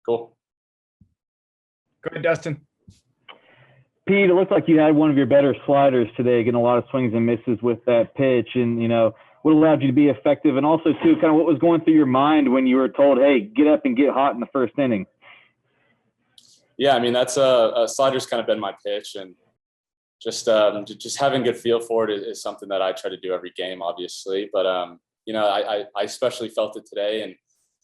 Cool. Go ahead, Dustin. Pete, it looked like you had one of your better sliders today, getting a lot of swings and misses with that pitch, and what allowed you to be effective, and also too, kind of what was going through your mind when you were told, "Hey, get up and get hot in the first inning." Yeah, I mean that's a slider's kind of been my pitch, and just having good feel for it is something that I try to do every game, obviously. But I especially felt it today, and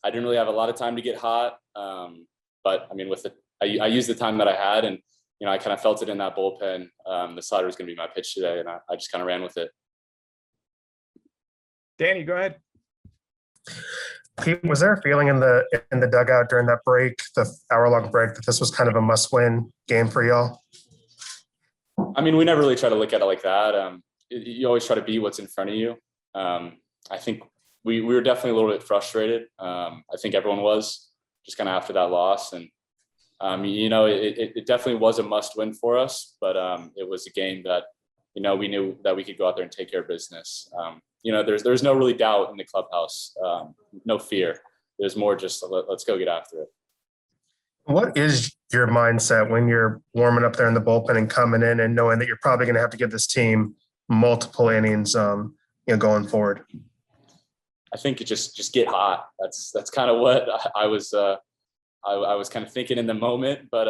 I didn't really have a lot of time to get hot. But I mean, I used the time that I had, and I kind of felt it in that bullpen. The slider was going to be my pitch today, and I just kind of ran with it. Danny, go ahead. Pete, was there a feeling in the dugout during that break, the hour-long break, that this was kind of a must-win game for y'all? I mean, we never really try to look at it like that. You always try to be what's in front of you. I think we were definitely a little bit frustrated. I think everyone was, just kind of after that loss. And, it definitely was a must-win for us, but it was a game that, we knew that we could go out there and take care of business. There's no really doubt in the clubhouse, no fear. There's more just let's go get after it. What is your mindset when you're warming up there in the bullpen and coming in and knowing that you're probably going to have to give this team multiple innings, going forward? I think you just get hot. That's kind of what I was kind of thinking in the moment. But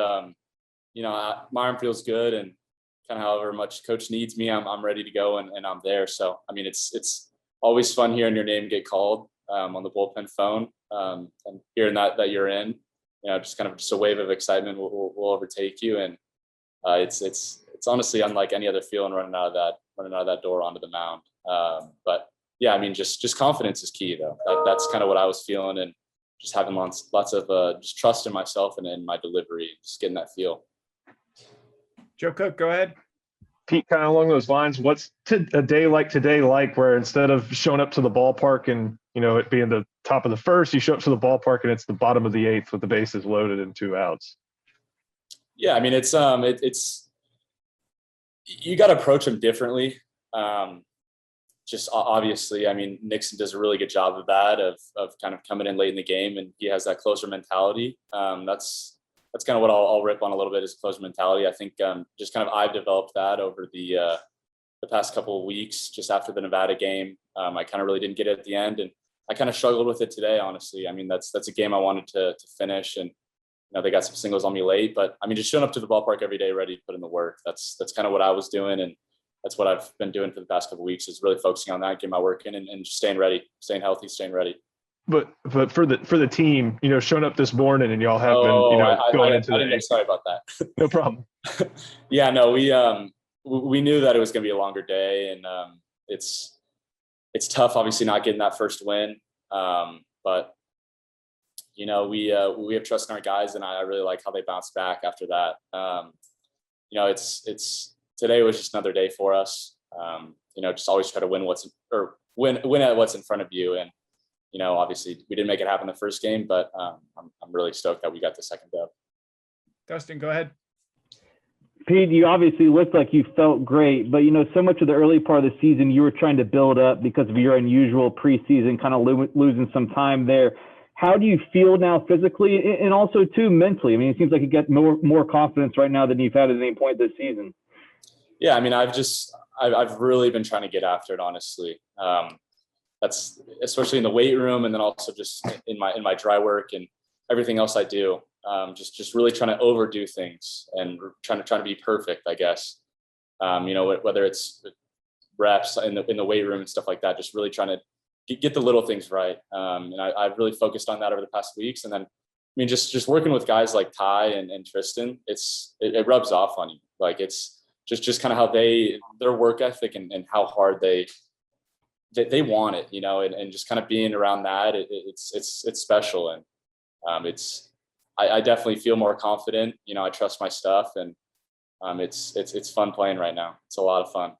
my arm feels good, and kind of however much coach needs me, I'm ready to go, and I'm there. So I mean, it's always fun hearing your name get called on the bullpen phone, and hearing that you're in. Just kind of just a wave of excitement will overtake you, and it's honestly unlike any other feeling running out of that door onto the mound. But yeah, I mean, just confidence is key though. That's kind of what I was feeling, and just having lots of just trust in myself and in my delivery, just getting that feel. Joe Cook, go ahead. Pete, kind of along those lines, what's a day like today like, where instead of showing up to the ballpark and it being the top of the first, you show up to the ballpark and it's the bottom of the eighth with the bases loaded and 2 outs? Yeah, I mean, it's you got to approach them differently. Just obviously, I mean, Nixon does a really good job of that, of kind of coming in late in the game, and he has that closer mentality. That's kind of what I'll rip on a little bit, is closer mentality. I think just kind of I've developed that over the past couple of weeks, just after the Nevada game. I kind of really didn't get it at the end, and I kind of struggled with it today, honestly. I mean, that's a game I wanted to finish, and they got some singles on me late, but I mean, just showing up to the ballpark every day, ready to put in the work. That's kind of what I was doing, and that's what I've been doing for the past couple of weeks, is really focusing on that, getting my work in, and just staying ready, staying healthy, staying ready. But for the team, showing up this morning, and y'all have been going into the. Sorry about that. No problem. Yeah, no, we knew that it was going to be a longer day, and it's tough, obviously, not getting that first win. But we have trust in our guys, and I really like how they bounced back after that. It's today was just another day for us. Just always try to win win at what's in front of you, and obviously we didn't make it happen the first game, but I'm really stoked that we got the second dub. Dustin, go ahead. Pete, you obviously looked like you felt great, but so much of the early part of the season you were trying to build up because of your unusual preseason, kind of losing some time there. How do you feel now physically, and also too mentally? I mean, it seems like you get more confidence right now than you've had at any point this season. Yeah, I mean, I've really been trying to get after it, honestly. That's especially in the weight room, and then also just in my dry work and everything else I do. Just really trying to overdo things and trying to be perfect, I guess. Whether it's reps in the weight room and stuff like that, just really trying to get the little things right. And I've really focused on that over the past weeks. And then, I mean, just working with guys like Ty and Tristan, it rubs off on you. Like, it's just kind of how their work ethic and how hard they want it, and just kind of being around that, it's special. And I definitely feel more confident. I trust my stuff, and it's fun playing right now. It's a lot of fun.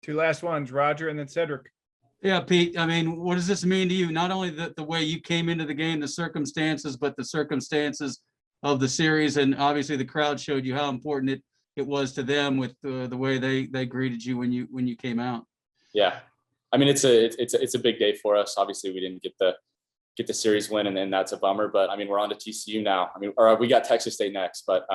2 last ones, Roger and then Cedric. Yeah, Pete, I mean, what does this mean to you? Not only the way you came into the game, the circumstances, but the circumstances of the series. And obviously the crowd showed you how important it was to them with the way they greeted you when you came out. Yeah. I mean, it's a big day for us. Obviously we didn't get the get the series win, and then that's a bummer. But I mean, we're on to TCU now. I mean, or we got Texas State next, but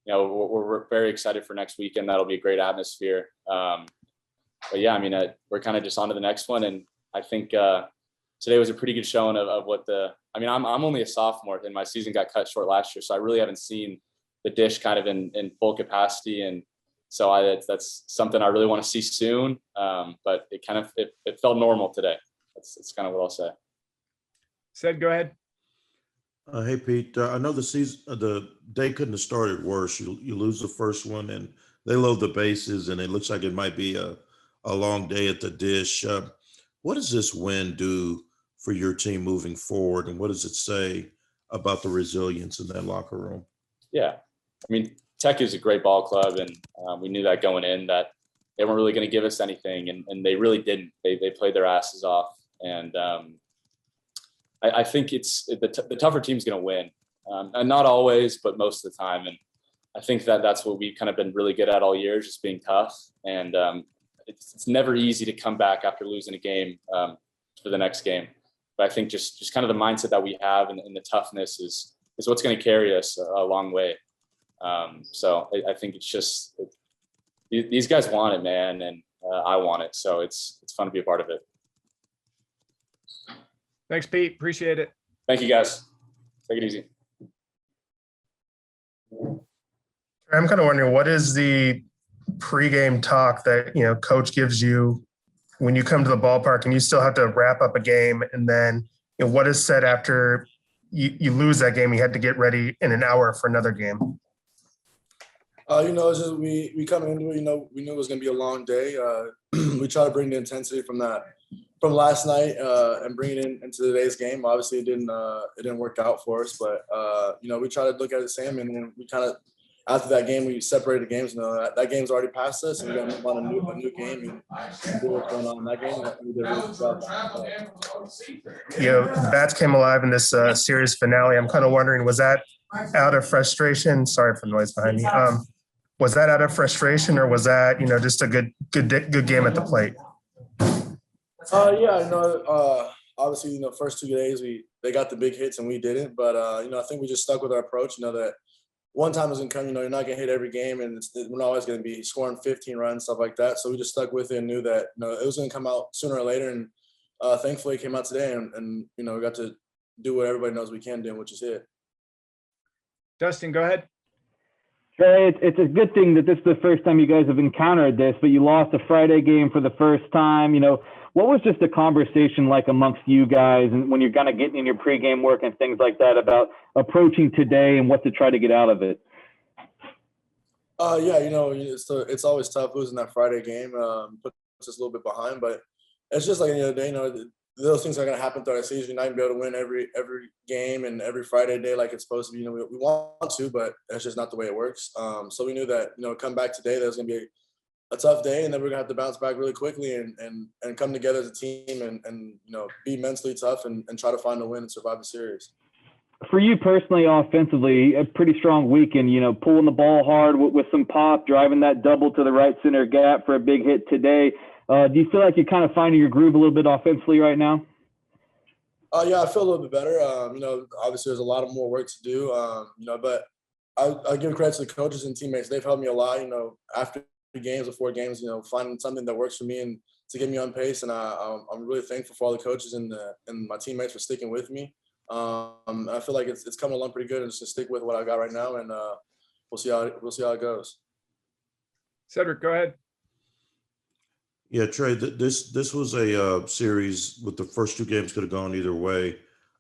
you know, we're very excited for next weekend. That'll be a great atmosphere. But yeah, I mean, we're kind of just on to the next one, and I think today was a pretty good showing of what I mean, I'm only a sophomore, and my season got cut short last year, so I really haven't seen the dish kind of in full capacity, and so that's something I really want to see soon. But it kind of it felt normal today. That's kind of what I'll say. Sid, go ahead. Hey, Pete, I know the day couldn't have started worse. You lose the first one and they load the bases, and it looks like it might be a long day at the dish. What does this win do for your team moving forward, and what does it say about the resilience in that locker room? Yeah, I mean, Tech is a great ball club, and we knew that going in that they weren't really going to give us anything, and they really didn't. They played their asses off, and I think it's the tougher team's going to win, and not always, but most of the time. And I think that's what we've kind of been really good at all year, just being tough. And it's never easy to come back after losing a game for the next game. But I think just kind of the mindset that we have and the toughness is what's going to carry us a long way. So I think it's just these guys want it, man, and I want it. So it's fun to be a part of it. Thanks, Pete. Appreciate it. Thank you, guys. Take it easy. I'm kind of wondering, what is the pregame talk that, you know, coach gives you when you come to the ballpark and you still have to wrap up a game? And then, you know, what is said after you lose that game, you had to get ready in an hour for another game? You know, it's just we coming into it, you know, we knew it was going to be a long day. We try to bring the intensity from last night and bring it into today's game. Obviously, it didn't work out for us, but you know, we try to look at it the same, and then we kind of, after that game, we separated the games. You know, that game's already passed us, and we're gonna move on a new game and do what's going on in that game. And we did a really good job. You know, the bats came alive in this series finale. I'm kind of wondering, was that out of frustration? Sorry for the noise behind me. Was that out of frustration, or was that, you know, just a good game at the plate? Yeah, you know, obviously, you know, first 2 days they got the big hits and we didn't, but you know, I think we just stuck with our approach. You know that one time is gonna come. You know, you're not gonna hit every game, and we're not always gonna be scoring 15 runs, stuff like that. So we just stuck with it and knew that, you know, it was gonna come out sooner or later, and thankfully it came out today, and you know, we got to do what everybody knows we can do, which is hit. Dustin, go ahead. Trey, it's a good thing that this is the first time you guys have encountered this, but you lost a Friday game for the first time. You know, what was just the conversation like amongst you guys, and when you're kind of getting in your pregame work and things like that, about approaching today and what to try to get out of it? Yeah, you know, it's always tough losing that Friday game. Puts us a little bit behind, but it's just like any other day. You know, those things are going to happen throughout the season. You're not going to be able to win every game and every Friday day like it's supposed to be. You know, we want to, but that's just not the way it works. So we knew that, you know, come back today, there's going to be a tough day, and then we're going to have to bounce back really quickly and come together as a team and you know, be mentally tough and try to find a win and survive the series. For you personally, offensively, a pretty strong weekend, you know, pulling the ball hard with some pop, driving that double to the right center gap for a big hit today. Do you feel like you're kind of finding your groove a little bit offensively right now? Yeah, I feel a little bit better. You know, obviously there's a lot of more work to do, you know, but I give credit to the coaches and teammates. They've helped me a lot, you know, after games, before games, you know, finding something that works for me and to get me on pace. And I'm really thankful for all the coaches and my teammates for sticking with me. I feel like it's coming along pretty good, and just to stick with what I got right now, and we'll see how it goes. Cedric, go ahead. Yeah, Trey, this was a series with the first 2 games could have gone either way.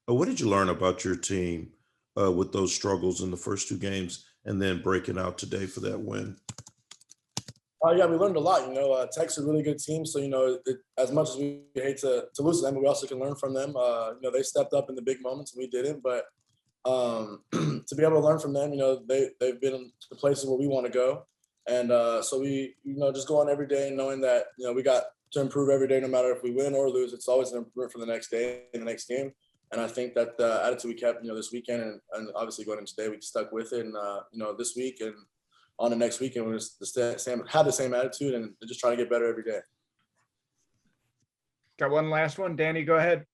What did you learn about your team with those struggles in the first 2 games and then breaking out today for that win? Yeah, we learned a lot. You know, Tech's a really good team, so you know, as much as we hate to lose them, we also can learn from them. You know, they stepped up in the big moments, and we didn't. But to be able to learn from them, you know, they've been in the places where we want to go, and so we, you know, just go on every day knowing that, you know, we got to improve every day, no matter if we win or lose. It's always an improvement for the next day and the next game. And I think that the attitude we kept, you know, this weekend and obviously going into today, we stuck with it. And you know, this week and on the next weekend, we're just have the same attitude and just trying to get better every day. Got one last one. Danny, go ahead.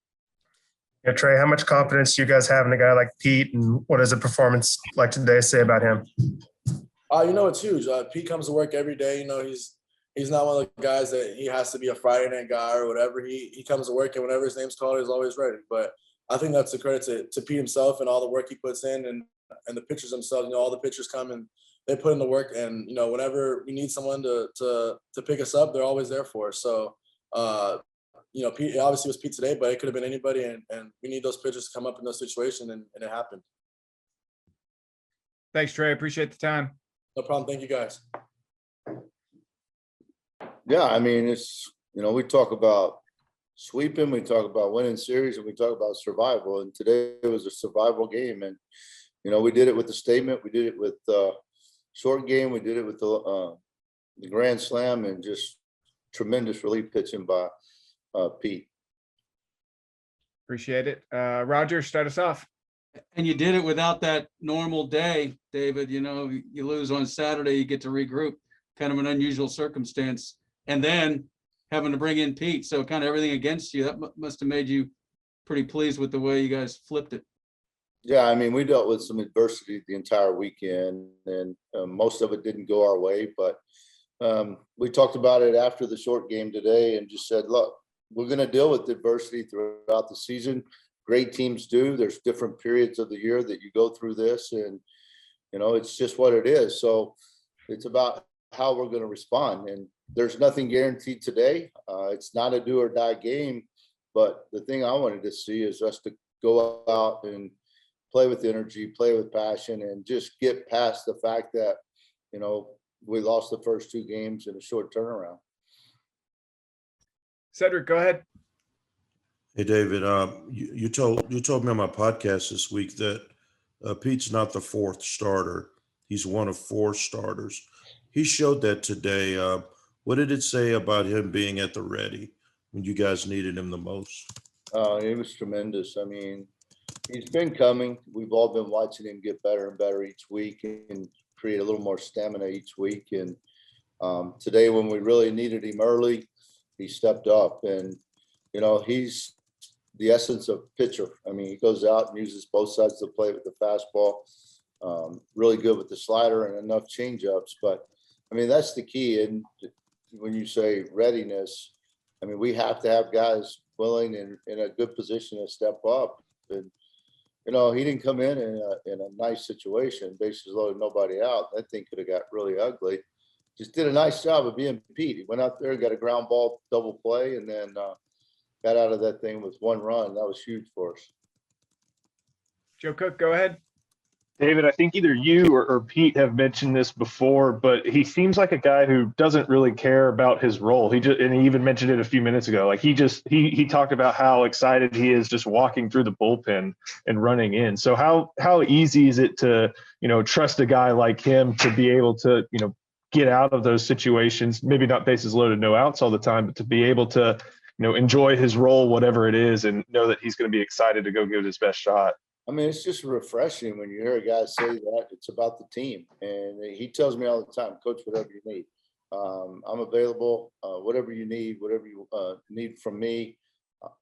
Yeah, Trey, how much confidence do you guys have in a guy like Pete, and what does a performance like today say about him? You know, it's huge. Pete comes to work every day. You know, he's not one of the guys that he has to be a Friday night guy or whatever. He comes to work, and whenever his name's called, he's always ready. But I think that's a credit to Pete himself and all the work he puts in, and the pitchers themselves. You know, all the pitchers come and they put in the work, and you know, whenever we need someone to pick us up, they're always there for us. So, you know, Pete, it obviously was Pete today, but it could have been anybody, and we need those pitchers to come up in those situations, and it happened. Thanks, Trey. Appreciate the time. No problem. Thank you, guys. Yeah, I mean, it's, you know, we talk about sweeping, we talk about winning series, and we talk about survival. And today it was a survival game. And, you know, we did it with the statement, we did it with short game, we did it with the grand slam, and just tremendous relief pitching by Pete. Appreciate it. Roger, start us off. And you did it without that normal day, David. You know, you lose on Saturday, you get to regroup, kind of an unusual circumstance. And then having to bring in Pete. So kind of everything against you. That must have made you pretty pleased with the way you guys flipped it. Yeah, I mean, we dealt with some adversity the entire weekend, and most of it didn't go our way. But we talked about it after the short game today and just said, look, we're going to deal with adversity throughout the season. Great teams do. There's different periods of the year that you go through this, and, you know, it's just what it is. So it's about how we're going to respond. And there's nothing guaranteed today. It's not a do or die game. But the thing I wanted to see is us to go out and play with energy, play with passion, and just get past the fact that, you know, we lost the first two games in a short turnaround. Cedric, go ahead. Hey, David, you told me on my podcast this week that Pete's not the fourth starter. He's one of four starters. He showed that today. What did it say about him being at the ready when you guys needed him the most? It was tremendous. I mean, he's been coming. We've all been watching him get better and better each week and create a little more stamina each week. And today, when we really needed him early, he stepped up. And, you know, he's the essence of pitcher. I mean, he goes out and uses both sides of the plate with the fastball. Really good with the slider and enough changeups. But, I mean, that's the key. And when you say readiness, I mean, we have to have guys willing and in a good position to step up. And, you know, he didn't come in a nice situation, bases loaded, nobody out. That thing could have got really ugly. Just did a nice job of being Pete. He went out there and got a ground ball double play, and then got out of that thing with one run. That was huge for us. Joe Cook, go ahead. David, I think either you or Pete have mentioned this before, but he seems like a guy who doesn't really care about his role. He even mentioned it a few minutes ago. Like he talked about how excited he is just walking through the bullpen and running in. So how easy is it to, you know, trust a guy like him to be able to, you know, get out of those situations, maybe not bases loaded, no outs all the time, but to be able to, you know, enjoy his role, whatever it is, and know that he's going to be excited to go give it his best shot. I mean, it's just refreshing when you hear a guy say that. It's about the team. And he tells me all the time, Coach, whatever you need. I'm available, whatever you need, whatever you need from me,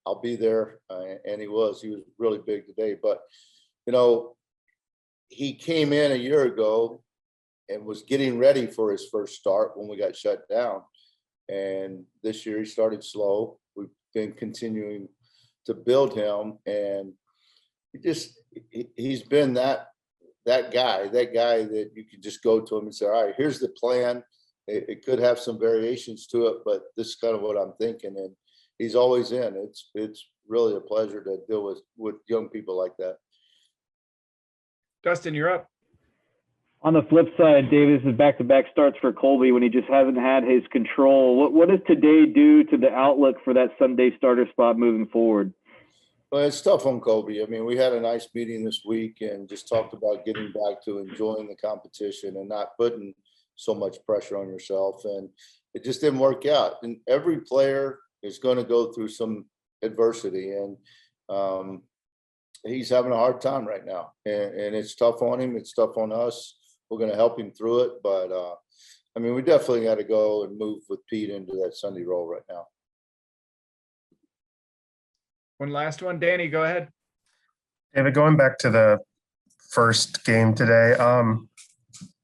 I'll be there. And he was really big today. But, you know, he came in a year ago and was getting ready for his first start when we got shut down. And this year he started slow. We've been continuing to build him, and he's been that guy that you can just go to him and say, all right, here's the plan. It could have some variations to it, but this is kind of what I'm thinking. And he's always in. It's really a pleasure to deal with young people like that. Dustin, you're up. On the flip side, Davis is back-to-back starts for Colby when he just hasn't had his control. What does today do to the outlook for that Sunday starter spot moving forward? Well, it's tough on Colby. I mean, we had a nice meeting this week and just talked about getting back to enjoying the competition and not putting so much pressure on yourself. And it just didn't work out. And every player is going to go through some adversity. And he's having a hard time right now. And it's tough on him. It's tough on us. We're going to help him through it. But, I mean, we definitely got to go and move with Pete into that Sunday role right now. One last one. Danny, go ahead. David, going back to the first game today, how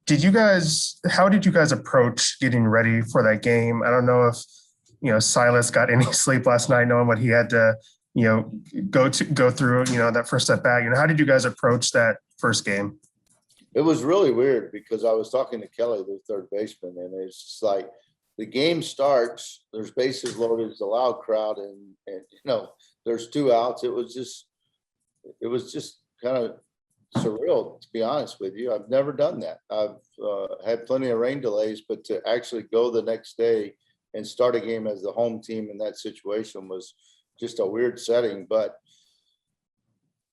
did you guys approach getting ready for that game? I don't know if, Silas got any sleep last night, knowing what he had to, go through, that first at bat. How did you guys approach that first game? It was really weird because I was talking to Kelly, the third baseman, and it's just like the game starts, there's bases loaded, it's a loud crowd, and there's 2 outs. It was just kind of surreal, to be honest with you. I've never done that. I've had plenty of rain delays, but to actually go the next day and start a game as the home team in that situation was just a weird setting. But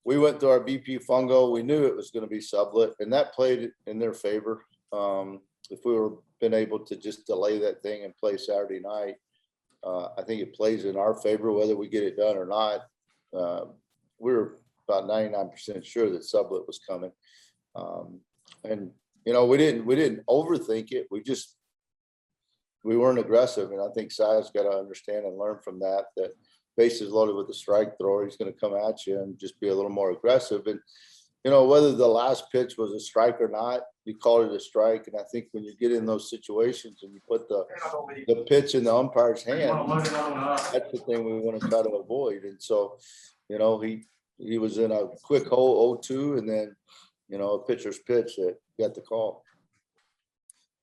we went through our BP fungo. We knew it was going to be sublet, and that played in their favor. If we were been able to just delay that thing and play Saturday night, I think it plays in our favor, whether we get it done or not. We were about 99% sure that sublet was coming. And, we didn't overthink it. We weren't aggressive. And I think Si's got to understand and learn from that bases loaded with a strike thrower, he's going to come at you and just be a little more aggressive. And, whether the last pitch was a strike or not, you call it a strike. And I think when you get in those situations and you put the pitch in the umpire's hand, that's the thing we want to try to avoid. And so, he was in a quick hole 0-2, and then, a pitcher's pitch that got the call.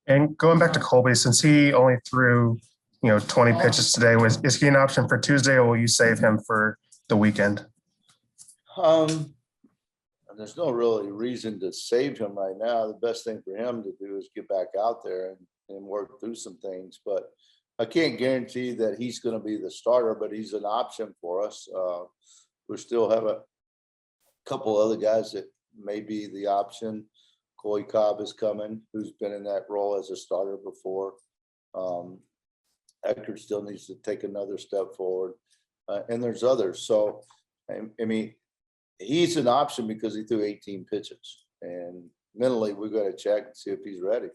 And going back to Colby, since he only threw, 20 pitches today, is he an option for Tuesday, or will you save him for the weekend? There's no really reason to save him right now. The best thing for him to do is get back out there and work through some things. But I can't guarantee that he's going to be the starter, but he's an option for us. We still have a couple other guys that may be the option. Coy Cobb is coming, who's been in that role as a starter before. Eckert still needs to take another step forward. And there's others. So, I mean, he's an option because he threw 18 pitches. And mentally, we've got to check and see if he's ready.